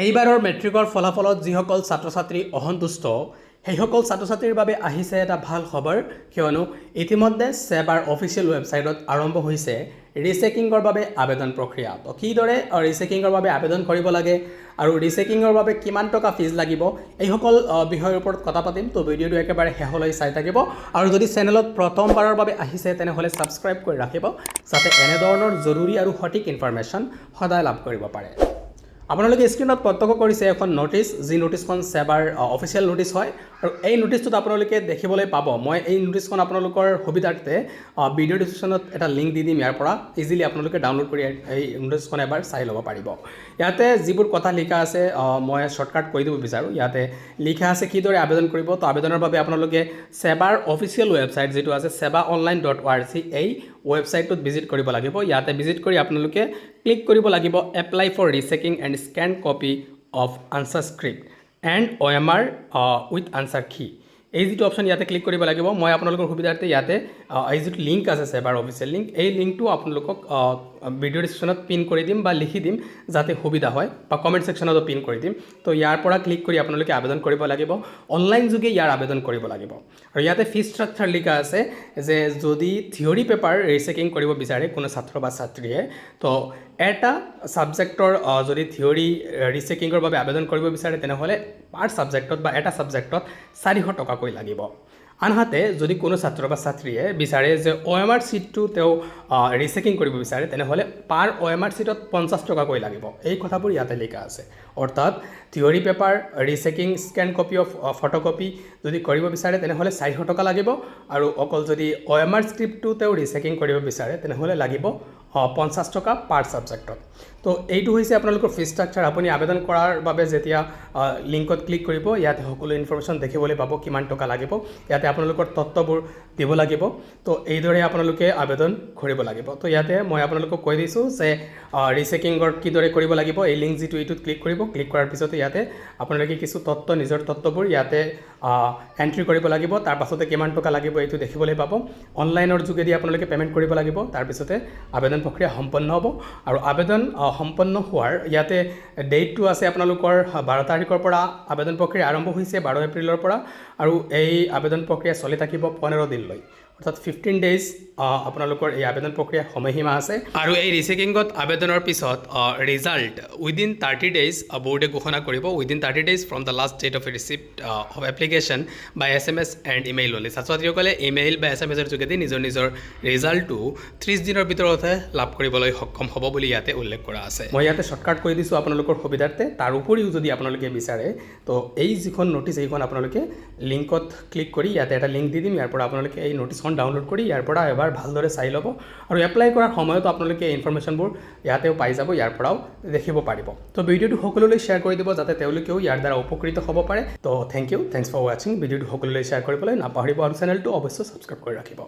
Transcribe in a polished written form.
এইবাৰৰ মেট্ৰিকৰ ফলাফলত যিসকল ছাত্ৰ ছাত্ৰী অসন্তুষ্ট সেইসকল ছাত্ৰ ছাত্ৰীৰ বাবে আহিছে এটা ভাল খবৰ কিয়নো ইতিমধ্যে সেবাৰ অফিচিয়েল ৱেবছাইটত আৰম্ভ হৈছে ৰিচেকিংৰ বাবে আবেদন প্ৰক্ৰিয়া তো কিদৰে ৰিচেকিংৰ বাবে আবেদন কৰিব লাগে আৰু ৰিচেকিংৰ বাবে কিমান টকা ফিজ লাগিব এই সকল বিষয়ৰ ওপৰত কথা পাতিম তো ভিডিঅ'টো একেবাৰে শেষলৈ চাই থাকিব আৰু যদি চেনেলত প্ৰথমবাৰৰ বাবে আহিছে তেনেহ'লে সাবস্ক্ৰাইব কৰি ৰাখিব যাতে এনে ধৰণৰ জৰুৰী আৰু সঠিক ইনফৰমেশ্যন সদায় লাভ কৰিব পাৰে আপোনালোকে স্ক্ৰীনত প্ৰত্যক্ষ কৰিছে এখন নোটিছ যি নোটিছখন সেবাৰ অফিচিয়েল নোটিছ হয় আৰু এই নোটিছটোত আপোনালোকে দেখিবলৈ পাব মই এই নোটিছখন আপোনালোকৰ সুবিধাৰ্থে ভিডিঅ' ডিছক্ৰিপশ্যনত এটা লিংক দি দিম ইয়াৰ পৰা ইজিলি আপোনালোকে ডাউনলোড কৰি এই নোটিছখন এবাৰ চাই ল'ব পাৰিব ইয়াতে যিবোৰ কথা লিখা আছে মই শ্বৰ্টকাট কৈ দিব বিচাৰোঁ ইয়াতে লিখা আছে কিদৰে আবেদন কৰিব তো আবেদনৰ বাবে আপোনালোকে সেবাৰ অফিচিয়েল ৱেবছাইট যিটো আছে sebaonline.org এই ৱেবছাইটটোত ভিজিট কৰিব লাগিব ইয়াতে ভিজিট কৰি আপোনালোকে ক্লিক কৰিব লাগিব apply for rechecking and scan copy of answer script and OMR with answer key এই যিটো অপশ্যন ইয়াতে ক্লিক কৰিব লাগিব মই আপোনালোকৰ সুবিধাৰ্থে ইয়াতে এই যিটো লিংক আছে সেবাৰ অফিচিয়েল লিংক এই লিংকটো আপোনালোকক ভিডিঅ' ডিছক্ৰিপশ্যনত পিন কৰি দিম বা লিখি দিম যাতে সুবিধা হয় বা কমেণ্ট ছেকশ্যনতো পিন কৰি দিম তো ইয়াৰ পৰা ক্লিক কৰি আপোনালোকে আবেদন কৰিব লাগিব অনলাইন যোগে ইয়াৰ আবেদন কৰিব লাগিব আৰু ইয়াতে ফিজ ষ্ট্ৰাকচাৰ লিখা আছে যে যদি থিয়ৰী পেপাৰ ৰিচেকিং কৰিব বিচাৰে কোনো ছাত্ৰ বা ছাত্ৰীয়ে তো এটা ছাবজেক্টৰ যদি থিয়ৰী ৰিচেকিংৰ বাবে আবেদন কৰিব বিচাৰে তেনেহ'লে পাৰ ছাবজেক্টত বা এটা ছাবজেক্টত 400 টকাকৈ লাগিব আনহাতে যদি কোনো ছাত্ৰ বা ছাত্ৰীয়ে বিচাৰে যে OMR চিটটো তেওঁ ৰিচেকিং কৰিব বিচাৰে তেনেহ'লে পাৰ OMR চিটত 50 টকাকৈ লাগিব এই কথাবোৰ ইয়াতে লিখা আছে অৰ্থাৎ theory paper rechecking scan copy of photocopy যদি কৰিব বিচাৰে তেনেহ'লে 400 টকা লাগিব আৰু অকল যদি OMR স্ক্ৰিপ্টটো তেওঁ ৰিচেকিং কৰিব বিচাৰে তেনেহ'লে লাগিব 50 টকা পাৰ ছাবজেক্টত তো এইটো হৈছে আপোনালোকৰ ফিজ ষ্ট্ৰাকচাৰ আপুনি আবেদন কৰাৰ বাবে যেতিয়া লিংকত ক্লিক কৰিব ইয়াতে সকলো ইনফৰমেশ্যন দেখিবলৈ পাব কিমান টকা লাগিব ইয়াতে আপোনালোকৰ তথ্যবোৰ দিব লাগিব তো এইদৰে আপোনালোকে আবেদন কৰিব লাগিব তো ইয়াতে মই আপোনালোকক কৈ দিছোঁ যে ৰিচেকিংৰ কিদৰে কৰিব লাগিব এই লিংক যিটো এইটোত ক্লিক কৰিব ক্লিক কৰাৰ পিছতে ইয়াতে আপোনালোকে কিছু তথ্য নিজৰ তথ্যবোৰ ইয়াতে এণ্ট্ৰি কৰিব লাগিব তাৰ পাছতে কিমান টকা লাগিব এইটো দেখিবলৈ পাব অনলাইনৰ যোগেদি আপোনালোকে পে'মেণ্ট কৰিব লাগিব তাৰপিছতে আবেদন প্ৰক্ৰিয়া সম্পন্ন হ'ব আৰু আবেদন সম্পন্ন হোৱাৰ ইয়াতে ডেটটো আছে আপোনালোকৰ 12 তাৰিখৰ পৰা আবেদন প্ৰক্ৰিয়া আৰম্ভ হৈছে 12 এপ্ৰিলৰ পৰা আৰু এই আবেদন প্ৰক্ৰিয়া চলি থাকিব 15 দিনলৈ অৰ্থাৎ 15 ডেজ আপোনালোকৰ এই আবেদন প্ৰক্ৰিয়া সময়সীমা আছে আৰু এই ৰিচেকিংত আবেদনৰ পিছত ৰিজাল্ট উইদিন 30 ডেজ বোৰ্ডে ঘোষণা কৰিব within 30 days from the last date of receipt of application by SMS and email only ছাত্ৰ ছাত্ৰীসকলে ইমেইল বা SMS যোগেদি নিজৰ ৰিজাল্টটো 30 দিনৰ ভিতৰতে লাভ কৰিবলৈ সক্ষম হ'ব বুলি ইয়াতে উল্লেখ কৰা আছে মই ইয়াতে শ্বৰ্টকাট কৈ দিছোঁ আপোনালোকৰ সুবিধাৰ্থে তাৰ উপৰিও যদি আপোনালোকে বিচাৰে তো এই যিখন নোটিছ এইখন আপোনালোকে লিংকত ক্লিক কৰি ইয়াতে এটা লিংক দি দিম ইয়াৰ পৰা আপোনালোকে এই নোটিছখন ডাউনলোড কৰি ইয়াৰ পৰা এবাৰ ভালদৰে চাই ল'ব আৰু এপ্লাই কৰাৰ সময়তো আপোনালোকে ইনফৰমেশ্যনবোৰ ইয়াতেও পাই যাব ইয়াৰ পৰাও দেখিব পাৰিব তো ভিডিঅ'টো সকলোলৈ শ্বেয়াৰ কৰি দিব যাতে তেওঁলোকেও ইয়াৰ দ্বাৰা উপকৃত হ'ব পাৰে তো থেংকছ ফৰ ৱাচিং ভিডিঅ'টো সকলোলৈ শ্বেয়াৰ কৰিবলৈ নাপাহৰিব আৰু চেনেলটো অৱশ্যে ছাবস্ক্ৰাইব কৰি ৰাখিব